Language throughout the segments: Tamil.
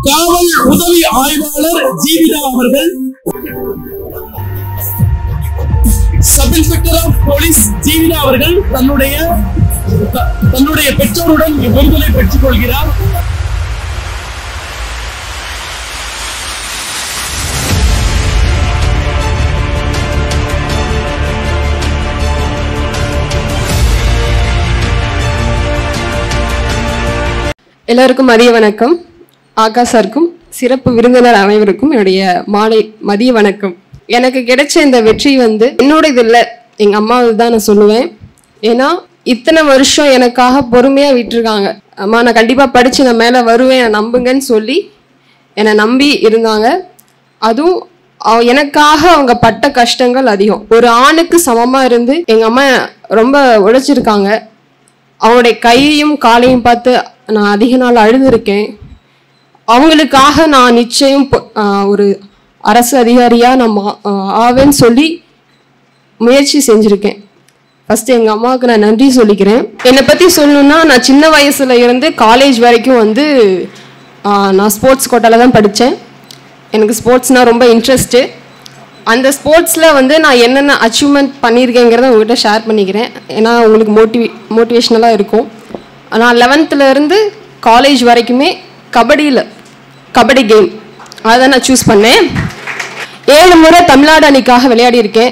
காவல் உதவி ஆய்வாளர் ஜீவிதா அவர்கள், sub inspector of police Jeevitha அவர்கள் தன்னுடைய பெற்றோருடன் விருதுகளை பெற்றுக் கொள்கிறார். எல்லாருக்கும் மதிய வணக்கம். ஆகாஷருக்கும் சிறப்பு விருந்தினர் அனைவருக்கும் என்னுடைய மாலை மதிய வணக்கம். எனக்கு கிடைச்ச இந்த வெற்றி என்னோட இது இல்லை, எங்கள் அம்மாவுக்கு தான் நான் சொல்லுவேன். ஏன்னா இத்தனை வருஷம் எனக்காக பொறுமையாக விட்டுருக்காங்க. அம்மா நான் கண்டிப்பாக படித்து நான் மேலே வருவேன், நான் நம்புங்கன்னு சொல்லி என்னை நம்பி இருந்தாங்க. அதுவும் எனக்காக அவங்க பட்ட கஷ்டங்கள் அதிகம். ஒரு ஆணுக்கு சமமாக இருந்து எங்கள் அம்மா ரொம்ப உழைச்சிருக்காங்க. அவங்களுடைய கையையும் காலையும் பார்த்து நான் அதிக நாள் அழுதுருக்கேன். அவங்களுக்காக நான் நிச்சயம் ஒரு அரசு அதிகாரியாக நான் ஆவேன்னு சொல்லி முயற்சி செஞ்சுருக்கேன். ஃபஸ்ட்டு எங்கள் அம்மாவுக்கு நான் நன்றி சொல்லிக்கிறேன். என்னை பற்றி சொல்லணுன்னா, நான் சின்ன வயசில் இருந்து காலேஜ் வரைக்கும் நான் ஸ்போர்ட்ஸ் கோட்டாவில் தான் படித்தேன். எனக்கு ஸ்போர்ட்ஸ்னால் ரொம்ப இன்ட்ரெஸ்ட்டு. அந்த ஸ்போர்ட்ஸில் நான் என்னென்ன அச்சீவ்மெண்ட் பண்ணியிருக்கேங்கிறத உங்கள்கிட்ட ஷேர் பண்ணிக்கிறேன். ஏன்னா உங்களுக்கு மோட்டிவேஷ்னலாக இருக்கும். நான் 11th இருந்து காலேஜ் வரைக்குமே கபடி கேம் அதை நான் சூஸ் பண்ணேன். 7 முறை தமிழ்நாடு அணிக்காக விளையாடி இருக்கேன்.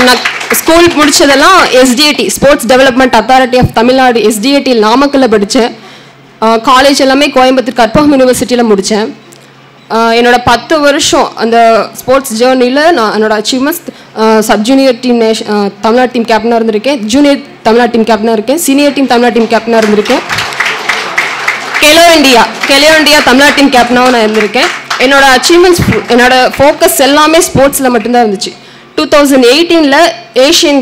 நான் ஸ்கூல் முடித்ததெல்லாம் SDAT, sports development authority of Tamil Nadu, SDAT நாமக்கல்ல படித்தேன். காலேஜ் எல்லாமே கோயம்புத்தூர் கற்பகம் யூனிவர்சிட்டியில் முடித்தேன். என்னோட 10 வருஷம் அந்த ஸ்போர்ட்ஸ் ஜேர்னியில் நான் என்னோட achievements sub junior team Tamil Nadu team கேப்டனாக இருந்திருக்கேன், ஜூனியர் தமிழ்நாடு டீம் கேப்டனாக இருக்கேன், சீனியர் டீம் தமிழ்நாடு டீம் கேப்டனாக இருந்திருக்கேன், கெலோ இண்டியா தமிழ்நாடு டீம் கேப்டனாகவும் நான் இருந்திருக்கேன். என்னோட அச்சீவ்மெண்ட்ஸ், என்னோட ஃபோக்கஸ் எல்லாமே ஸ்போர்ட்ஸில் மட்டும்தான் இருந்துச்சு. 2018 ஏஷியன்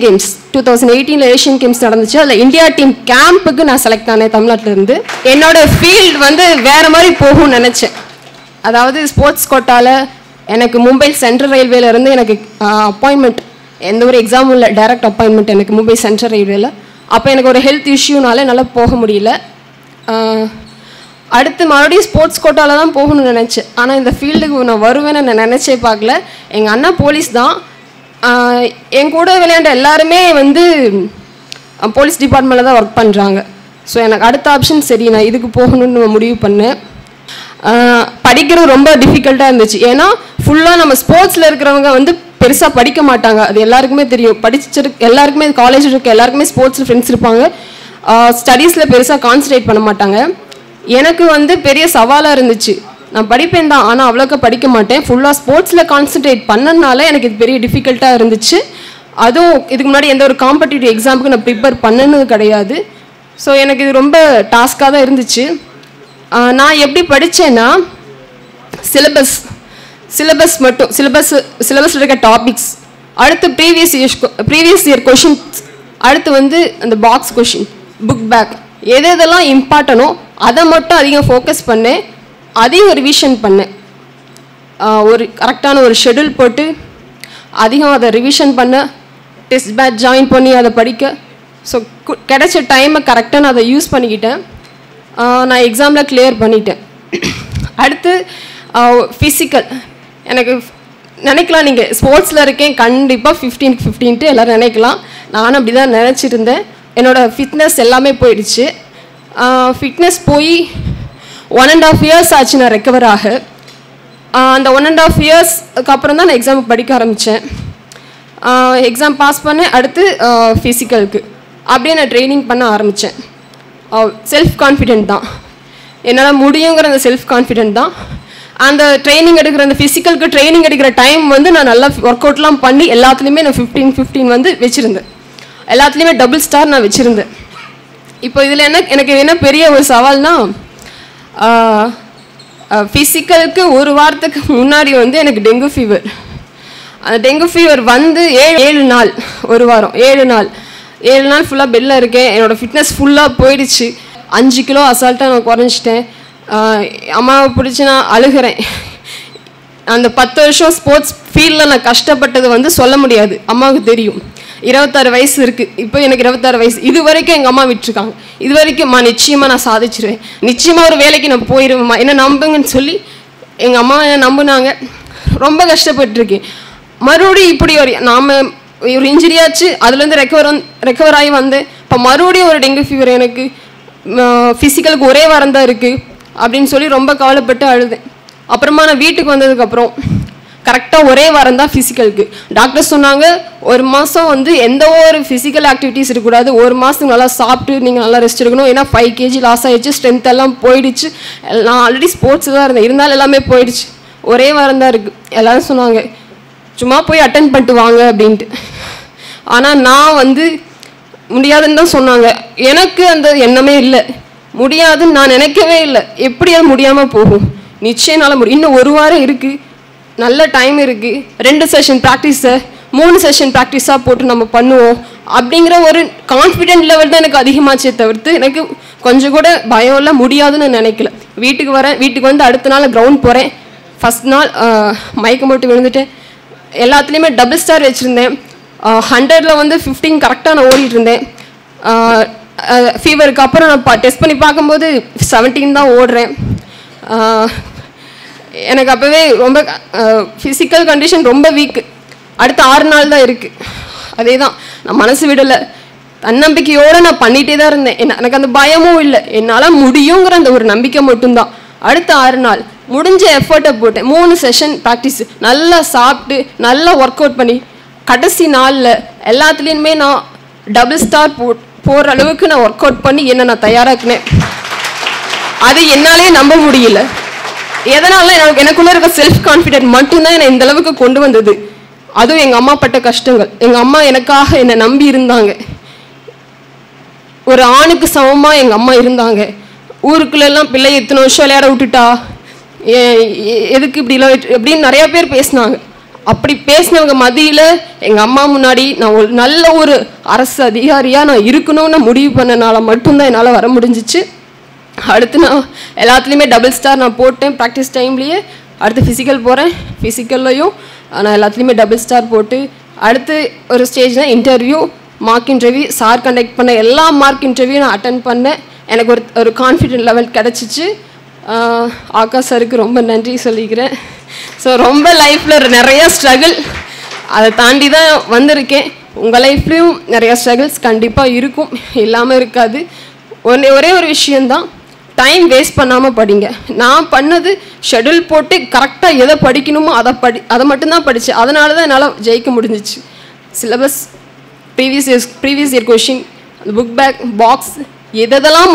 கேம்ஸ் நடந்துச்சு. அதில் இந்தியா டீம் கேம்புக்கு நான் செலக்ட் ஆனேன் தமிழ்நாட்டிலேருந்து. என்னோட ஃபீல்டு வேறு மாதிரி போகும்னு நினச்சேன். அதாவது ஸ்போர்ட்ஸ் கோட்டாவில் எனக்கு மும்பை சென்ட்ரல் ரயில்வேலேருந்து எனக்கு அப்பாயின்மெண்ட், எந்த ஒரு எக்ஸாமும் இல்லை, டைரக்ட் அப்பாயின்மெண்ட் எனக்கு மும்பை சென்ட்ரல் ரயில்வேல. அப்போ எனக்கு ஒரு ஹெல்த் இஷ்யூனால என்னால் போக முடியல. அடுத்து மறுபடியும் ஸ்போர்ட்ஸ் கோட்டாவில் தான் போகணும்னு நினச்சேன். ஆனால் இந்த ஃபீல்டுக்கு நான் வருவேன்னு நான் நினச்சே பார்க்கல. எங்கள் அண்ணா போலீஸ் தான். என் கூட விளையாண்ட எல்லாருமே போலீஸ் டிபார்ட்மெண்ட்டில் தான் ஒர்க் பண்ணுறாங்க. ஸோ எனக்கு அடுத்த ஆப்ஷன் சரி, நான் இதுக்கு போகணுன்னு முடிவு பண்ணேன். படிக்கிறது ரொம்ப டிஃபிகல்ட்டாக இருந்துச்சு. ஏன்னா ஃபுல்லாக நம்ம ஸ்போர்ட்ஸில் இருக்கிறவங்க பெருசாக படிக்க மாட்டாங்க. அது எல்லாருக்குமே தெரியும். எல்லாருக்குமே காலேஜ் இருக்க எல்லாருக்குமே ஸ்போர்ட்ஸில் ஃப்ரெண்ட்ஸ் இருப்பாங்க. ஸ்டடீஸில் பெருசாக கான்சன்ட்ரேட் பண்ண மாட்டாங்க. எனக்கு பெரிய சவாலாக இருந்துச்சு. நான் படிப்பேன் தான், ஆனால் அவ்வளோக்கா படிக்க மாட்டேன். ஃபுல்லாக ஸ்போர்ட்ஸில் கான்சன்ட்ரேட் பண்ணனால எனக்கு இது பெரிய டிஃபிகல்ட்டாக இருந்துச்சு. அதுவும் இதுக்கு முன்னாடி எந்த ஒரு காம்படிட்டிவ் எக்ஸாமுக்கு நான் ப்ரிப்பேர் பண்ணது கிடையாது. ஸோ எனக்கு இது ரொம்ப டாஸ்காக தான் இருந்துச்சு. நான் எப்படி படித்தேன்னா, சிலபஸ் மட்டும், சிலபஸில் இருக்க டாபிக்ஸ், அடுத்து ப்ரீவியஸ் இயர் கொஷின்ஸ், அடுத்து அந்த பாக்ஸ் கொஷின், புக் பேக், எதெல்லாம் இம்பார்ட்டனோ அதை மட்டும் அதிகம் ஃபோக்கஸ் பண்ணேன். அதையும் ரிவிஷன் பண்ணேன். ஒரு கரெக்டான ஒரு ஷெடியூல் போட்டு அதிகம் அதை ரிவிஷன் பண்ண, டெஸ்ட் பேட்ச் ஜாயின் பண்ணி அதை படிக்க. ஸோ கிடைச்ச டைமை கரெக்டாக நான் அதை யூஸ் பண்ணிக்கிட்டேன். நான் எக்ஸாமில் கிளியர் பண்ணிட்டேன். அடுத்து ஃபிசிக்கல். எனக்கு நினைக்கலாம், நீங்கள் ஸ்போர்ட்ஸில் இருக்கேன் கண்டிப்பாக 15-15 எல்லோரும் நினைக்கலாம். நானும் அப்படி தான் நினச்சிட்டு இருந்தேன். என்னோடய ஃபிட்னஸ் எல்லாமே போயிடுச்சு. ஃபிட்னஸ் போய் 1.5 years ஆச்சு நான் ரெக்கவர் ஆக. அந்த 1.5 yearsக்கு அப்புறம் தான் நான் எக்ஸாமுக்கு படிக்க ஆரம்பித்தேன். எக்ஸாம் பாஸ் பண்ணேன். அடுத்து ஃபிசிக்கலுக்கு அப்படியே நான் ட்ரைனிங் பண்ண ஆரம்பித்தேன். செல்ஃப் கான்ஃபிடென்ட் தான், என்னால் முடியுங்கிற அந்த செல்ஃப் கான்ஃபிடென்ட் தான். அந்த ட்ரைனிங் எடுக்கிற அந்த ஃபிசிக்கலுக்கு ட்ரைனிங் எடுக்கிற டைம் நான் நல்லா ஒர்க் அவுட்லாம் பண்ணி எல்லாத்துலேயுமே நான் 15-15 வச்சுருந்தேன். எல்லாத்துலேயுமே டபுள் ஸ்டார் நான் வச்சுருந்தேன். இப்போ இதில் எனக்கு என்ன பெரிய ஒரு சவால்னா, ஃபிசிக்கலுக்கு ஒரு வாரத்துக்கு முன்னாடி எனக்கு டெங்கு ஃபீவர். அந்த டெங்கு ஃபீவர் 7 நாள், ஒரு வாரம் 7 நாள் ஃபுல்லாக பெல்லில் இருக்கேன். என்னோடய ஃபிட்னஸ் ஃபுல்லாக போயிடுச்சு. 5 கிலோ அசால்ட்டாக நான் குறைஞ்சிட்டேன். அம்மாவை பிடிச்சி நான் அழுகிறேன். அந்த 10 வருஷம் ஸ்போர்ட்ஸ் ஃபீல்டில் நான் கஷ்டப்பட்டது சொல்ல முடியாது. அம்மாவுக்கு தெரியும். 26 வயசு இருக்குது. இப்போ எனக்கு 26 வயசு. இது வரைக்கும் எங்கள் அம்மா விட்டுருக்காங்க. இது வரைக்கும் நிச்சயமாக நான் சாதிச்சிருவேன், நிச்சயமாக ஒரு வேலைக்கு நான் போயிடுவேம்மா, என்ன நம்புங்கன்னு சொல்லி எங்கள் அம்மா என்னை நம்பினாங்க. ரொம்ப கஷ்டப்பட்டுருக்கேன். மறுபடியும் இப்படி நாம் ஒரு இன்ஜுரி ஆச்சு, அதுலேருந்து ரெக்கவர் ஆகி வந்தேன். இப்போ மறுபடியும் ஒரு டெங்கு ஃபீவர், எனக்கு ஃபிசிக்கலுக்கு ஒரே வாரம் தான் இருக்குது அப்படின்னு சொல்லி ரொம்ப கவலைப்பட்டு அழுதேன். அப்புறமா நான் வீட்டுக்கு வந்ததுக்கப்புறம் கரெக்டாக ஒரே வாரம் தான் ஃபிசிக்கலுக்கு. டாக்டர் சொன்னாங்க, ஒரு மாதம் எந்த ஒரு ஃபிசிக்கல் ஆக்டிவிட்டீஸ் இருக்கக்கூடாது, ஒரு மாதத்துக்கு நல்லா சாப்பிட்டு நீங்கள் நல்லா ரெஸ்ட் எடுக்கணும். ஏன்னா 5 kg லாஸ் ஆகிடுச்சு, ஸ்ட்ரென்த் எல்லாம் போயிடுச்சு. நான் ஆல்ரெடி ஸ்போர்ட்ஸ் தான் இருந்தேன், இருந்தாலும் எல்லாமே போயிடுச்சு. ஒரே வாரம் தான் இருக்குது. எல்லோரும் சொன்னாங்க சும்மா போய் அட்டென்ட் பண்ணிட்டு வாங்க அப்படின்ட்டு. ஆனால் நான் முடியாதுன்னு தான் சொன்னாங்க. எனக்கு அந்த எண்ணமே இல்லை, முடியாதுன்னு நான் நினைக்கவே இல்லை. எப்படியா முடியாமல் போகும், நிச்சயம் என்னால் முடியும். இன்னும் ஒரு வாரம் இருக்குது, நல்ல டைம் இருக்குது. 2 செஷன் ப்ராக்டிஸை 3 செஷன் ப்ராக்டிஸாக போட்டு நம்ம பண்ணுவோம் அப்படிங்கிற ஒரு கான்ஃபிடென்ட் லெவல் தான் எனக்கு அதிகமாச்சே தவிர்த்து எனக்கு கொஞ்சம் கூட பயம் இல்லை, முடியாதுன்னு நினைக்கல. வீட்டுக்கு வரேன், வீட்டுக்கு அடுத்த நாள் கிரவுண்ட் போகிறேன். ஃபஸ்ட் நாள் மயக்கம் போட்டு விழுந்துட்டேன். எல்லாத்துலேயுமே டபுள் ஸ்டார் வச்சுருந்தேன். 100ல் 15 கரெக்டாக நான் ஓடிட்டு இருந்தேன். ஃபீவருக்கு அப்புறம் நான் டெஸ்ட் பண்ணி பார்க்கும்போது 17 தான் ஓடுறேன். எனக்கு அப்போவே ரொம்ப ஃபிசிக்கல் கண்டிஷன் ரொம்ப வீக்கு. அடுத்த 6 நாள் தான் இருக்குது. அதே தான், நான் மனசு விடலை, தன்னம்பிக்கையோடு நான் பண்ணிகிட்டே தான் இருந்தேன். எனக்கு அந்த பயமும் இல்லை, என்னால் முடியுங்கிற அந்த ஒரு நம்பிக்கை மட்டும்தான். அடுத்த 6 நாள் முடிஞ்ச எஃபர்ட்டை போட்டேன். 3 செஷன் ப்ராக்டிஸ், நல்லா சாப்பிட்டு நல்லா ஒர்க் அவுட் பண்ணி கடைசி நாளில் எல்லாத்துலேயுமே நான் டபுள் ஸ்டார் போடுற அளவுக்கு நான் ஒர்க் அவுட் பண்ணி என்னை நான் தயாராக்கினேன். அது என்னாலே நம்ப முடியல. எதனால எனக்குள்ளே இருக்க செல்ஃப் கான்ஃபிடென்ட் மட்டும்தான் என்னை இந்த அளவுக்கு கொண்டு வந்தது. அதுவும் எங்கள் அம்மா பட்ட கஷ்டங்கள். எங்கள் அம்மா எனக்காக என்னை நம்பி இருந்தாங்க. ஒரு ஆணுக்கு சமமாக எங்கள் அம்மா இருந்தாங்க. ஊருக்குள்ளெல்லாம் பிள்ளை எத்தனை வருஷம் விளையாட விட்டுட்டா, எதுக்கு இப்படிலாம் எப்படின்னு நிறையா பேர் பேசினாங்க. அப்படி பேசினவங்க மத்தியில் எங்கள் அம்மா முன்னாடி நான் ஒரு நல்ல ஒரு அரசு அதிகாரியாக நான் இருக்கணும்னு முடிவு பண்ணனால மட்டும்தான் என்னால் வர முடிஞ்சிச்சு. அடுத்து நான் எல்லாத்துலேயுமே டபுள் ஸ்டார் நான் போட்டேன் ப்ராக்டிஸ் டைம்லேயே. அடுத்து ஃபிசிக்கல் போகிறேன், ஃபிசிக்கல்லையும் நான் எல்லாத்துலேயுமே டபுள் ஸ்டார் போட்டு அடுத்து ஒரு ஸ்டேஜ்னால் interview, mark interview. Sir conduct பண்ண எல்லா மார்க் இன்டர்வியூ நான் அட்டன் பண்ணேன். எனக்கு ஒரு கான்ஃபிடென்ட் லெவல் கிடச்சிச்சு. ஆகாஷ் சாருக்கு ரொம்ப நன்றி சொல்லிக்கிறேன். ஸோ ரொம்ப லைஃப்பில் நிறையா ஸ்ட்ரகிள், அதை தாண்டி தான் வந்திருக்கேன். உங்கள் லைஃப்லேயும் நிறையா ஸ்ட்ரகிள்ஸ் கண்டிப்பாக இருக்கும், இல்லாமல் இருக்காது. ஒரே ஒரு விஷயந்தான், டைம் வேஸ்ட் பண்ணாமல் படிங்க. நான் பண்ணது ஷெடியூல் போட்டு கரெக்டாக எதை படிக்கணுமோ அதை மட்டும்தான் படித்தேன். அதனால தான் என்னால் ஜெயிக்க முடிஞ்சிச்சு. Syllabus, previous year question, book back box, எதெல்லாம்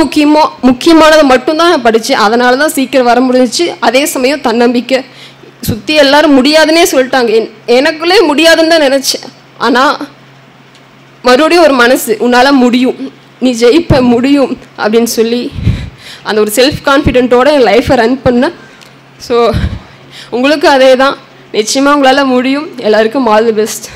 முக்கியமானதை மட்டும்தான் நான் படித்தேன். அதனால தான் சீக்கிரம் வர முடிஞ்சிச்சு. அதே சமயம் தன்னம்பிக்கை. சுற்றி எல்லோரும் முடியாதுன்னே சொல்லிட்டாங்க, எனக்குள்ளே முடியாதுன்னு தான் நினச்சேன். ஆனால் மறுபடியும் ஒரு மனசு, உன்னால் முடியும், நீ ஜெயிப்ப முடியும் அப்படின்னு சொல்லி அந்த ஒரு செல்ஃப் கான்ஃபிடென்ட்டோடு என் லைஃப்பை ரன் பண்ணேன். ஸோ உங்களுக்கு அதே தான், நிச்சயமாக உங்களால் முடியும். எல்லாருக்கும் ஆல் தி பெஸ்ட்.